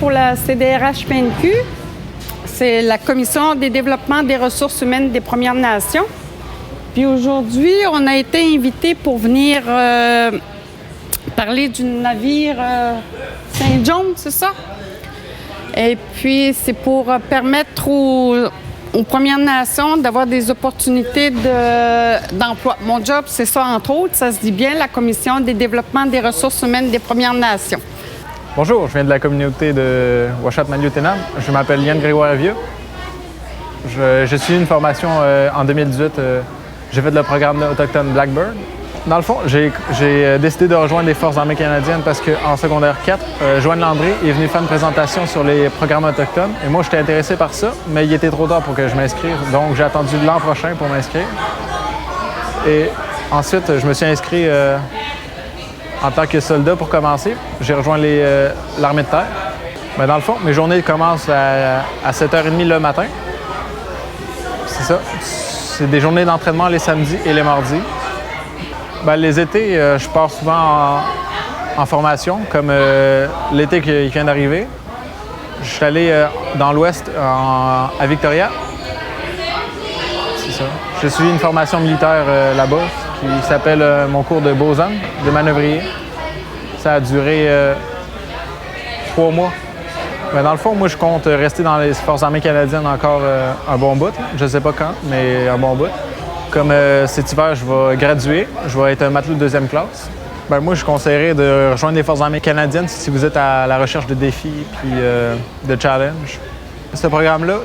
pour la CDRH-PNQ. C'est la Commission des développements des ressources humaines des Premières Nations. Puis aujourd'hui, on a été invités pour venir parler du navire Saint John, c'est ça? Et puis, c'est pour permettre aux Premières Nations d'avoir des opportunités d'emploi. Mon job, c'est ça, entre autres, ça se dit bien, la Commission des développements des ressources humaines des Premières Nations. Bonjour, je viens de la communauté de Ouachata-Maliotenam. Je m'appelle Yann Grégoire-Vieux. Je suis une formation en 2018. J'ai fait le programme autochtone Blackbird. Dans le fond, j'ai décidé de rejoindre les Forces armées canadiennes parce qu'en secondaire 4, Joanne Landry est venue faire une présentation sur les programmes autochtones. Et moi, j'étais intéressé par ça, mais il était trop tard pour que je m'inscrive. Donc, j'ai attendu l'an prochain pour m'inscrire. Et ensuite, je me suis inscrit en tant que soldat pour commencer. J'ai rejoint l'armée de terre. Mais dans le fond, mes journées commencent à 7h30 le matin. C'est ça. C'est des journées d'entraînement les samedis et les mardis. Bien, les étés, je pars souvent en formation, comme l'été qui vient d'arriver. Je suis allé dans l'Ouest, à Victoria. C'est ça. Je suis une formation militaire là-bas qui s'appelle mon cours de Bosun, de manœuvrier. Ça a duré 3 mois. Mais dans le fond, moi, je compte rester dans les Forces armées canadiennes encore un bon bout. Je ne sais pas quand, mais un bon bout. Comme cet hiver, je vais graduer, je vais être un matelot de 2e classe. Bien, moi, je conseillerais de rejoindre les Forces armées canadiennes si vous êtes à la recherche de défis et de challenges. Ce programme-là,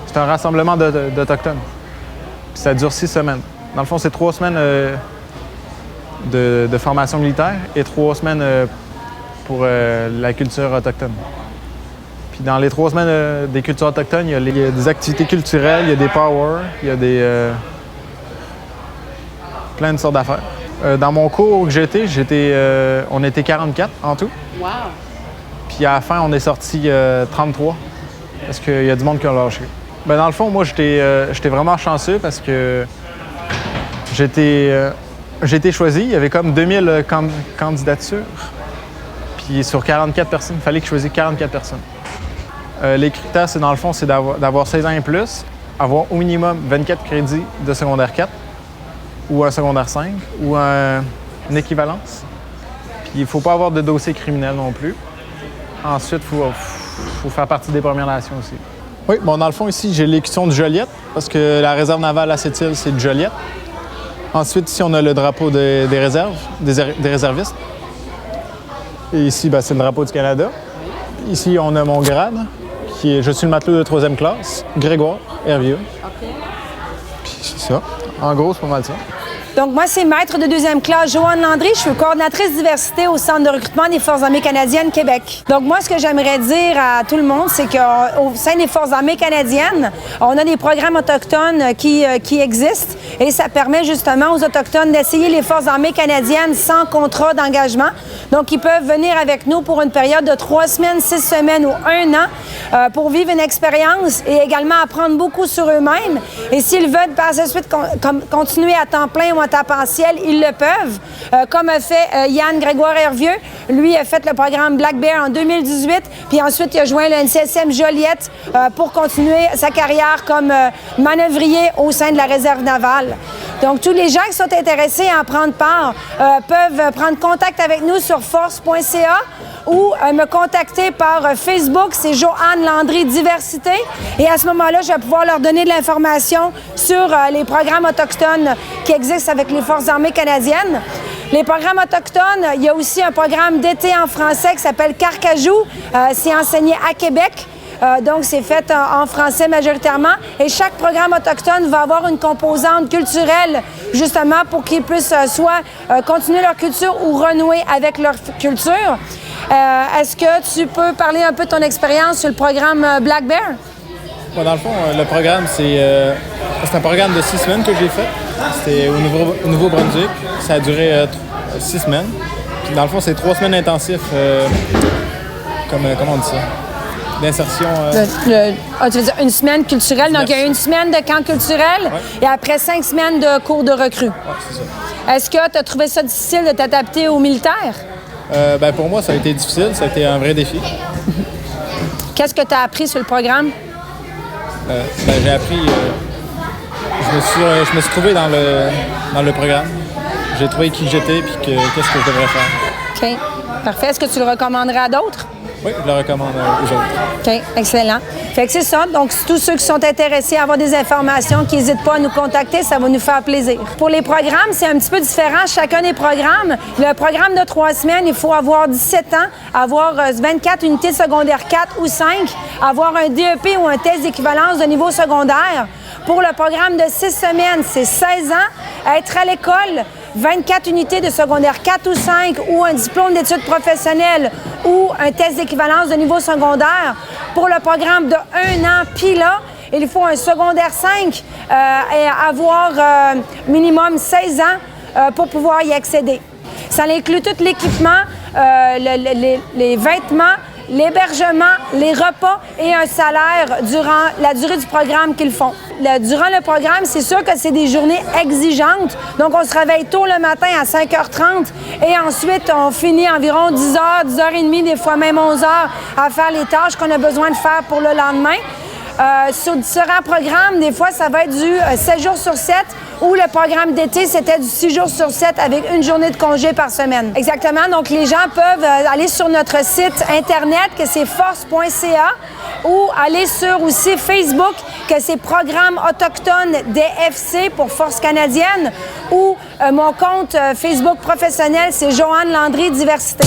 c'est un rassemblement d'Autochtones. Ça dure 6 semaines. Dans le fond, c'est 3 semaines de formation militaire et 3 semaines pour la culture autochtone. Puis dans les 3 semaines des cultures autochtones, il y a des activités culturelles, il y a des power, il y a plein de sortes d'affaires. Dans mon cours que j'étais, on était 44 en tout. Wow! Puis à la fin, on est sorti 33 parce qu'il y a du monde qui a lâché. Bien, dans le fond, moi, j'étais vraiment chanceux parce que j'ai été choisi. Il y avait comme 2000 candidatures. Puis sur 44 personnes, il fallait que je choisisse 44 personnes. Les critères, c'est dans le fond, c'est d'avoir 16 ans et plus, avoir au minimum 24 crédits de secondaire 4 ou un secondaire 5 ou une équivalence. Puis il ne faut pas avoir de dossier criminel non plus. Ensuite, il faut faire partie des Premières Nations aussi. Oui, bon, dans le fond, ici, j'ai l'écution de Joliette parce que la réserve navale à Sept-Îles, c'est de Joliette. Ensuite, ici, on a le drapeau des réserves, des réservistes. Et ici, c'est le drapeau du Canada. Ici, on a mon grade, je suis le matelot de 3e classe, Grégoire Hervieux. OK. Puis c'est ça. En gros, c'est pas mal ça. Donc, moi, c'est maître de 2e classe, Joanne Landry. Je suis coordonnatrice diversité au Centre de recrutement des Forces armées canadiennes Québec. Donc, moi, ce que j'aimerais dire à tout le monde, c'est qu'au sein des Forces armées canadiennes, on a des programmes autochtones qui existent et ça permet justement aux Autochtones d'essayer les Forces armées canadiennes sans contrat d'engagement. Donc, ils peuvent venir avec nous pour une période de 3 semaines, 6 semaines ou 1 an pour vivre une expérience et également apprendre beaucoup sur eux-mêmes. Et s'ils veulent par la suite continuer à temps plein ou à temps partiel, ils le peuvent. Comme a fait Yann Grégoire Hervieux. Lui a fait le programme Black Bear en 2018, puis ensuite il a joint le NCSM Joliette pour continuer sa carrière comme manœuvrier au sein de la réserve navale. Donc, tous les gens qui sont intéressés à en prendre part peuvent prendre contact avec nous sur force.ca ou me contacter par Facebook, c'est Joanne Landry Diversité. Et à ce moment-là, je vais pouvoir leur donner de l'information sur les programmes autochtones qui existent avec les Forces armées canadiennes. Les programmes autochtones, il y a aussi un programme d'été en français qui s'appelle Carcajou. C'est enseigné à Québec. Donc, c'est fait en français majoritairement. Et chaque programme autochtone va avoir une composante culturelle, justement, pour qu'ils puissent soit continuer leur culture ou renouer avec leur culture. Est-ce que tu peux parler un peu de ton expérience sur le programme Black Bear? Bon, dans le fond, le programme, c'est un programme de 6 semaines que j'ai fait. C'était au Nouveau-Brunswick. Ça a duré 6 semaines. Puis, dans le fond, c'est 3 semaines intensifs. Comment on dit ça? D'insertion. Tu veux dire une semaine culturelle? Donc, il y a une semaine de camp culturel et après 5 semaines de cours de recrue. Oui, c'est ça. Est-ce que tu as trouvé ça difficile de t'adapter aux militaires? Pour moi, ça a été difficile. Ça a été un vrai défi. Qu'est-ce que tu as appris sur le programme? J'ai appris... je me suis trouvé dans le programme. J'ai trouvé qui j'étais et qu'est-ce que je devrais faire. OK. Parfait. Est-ce que tu le recommanderais à d'autres? Oui, je le recommande aux autres. OK, excellent. Fait que c'est ça. Donc, tous ceux qui sont intéressés à avoir des informations, qui n'hésitent pas à nous contacter, ça va nous faire plaisir. Pour les programmes, c'est un petit peu différent. Chacun des programmes, le programme de 3 semaines, il faut avoir 17 ans, avoir 24 unités secondaires 4 ou 5, avoir un DEP ou un test d'équivalence de niveau secondaire. Pour le programme de 6 semaines, c'est 16 ans, être à l'école, 24 unités de secondaire 4 ou 5 ou un diplôme d'études professionnelles ou un test d'équivalence de niveau secondaire. Pour le programme de 1 an, puis là, il faut un secondaire 5 et avoir minimum 16 ans pour pouvoir y accéder. Ça inclut tout l'équipement, les vêtements, l'hébergement, les repas et un salaire durant la durée du programme qu'ils font. Durant le programme, c'est sûr que c'est des journées exigeantes. Donc, on se réveille tôt le matin à 5h30 et ensuite, on finit environ 10h, 10h30, des fois même 11h à faire les tâches qu'on a besoin de faire pour le lendemain. Sur différents programmes, des fois, ça va être du 7 jours sur 7 ou le programme d'été, c'était du 6 jours sur 7 avec une journée de congé par semaine. Exactement. Donc, les gens peuvent aller sur notre site Internet, que c'est force.ca, ou aller sur aussi Facebook, que c'est Programme autochtone DFC pour Force canadienne, ou mon compte Facebook professionnel, c'est Joanne Landry Diversité.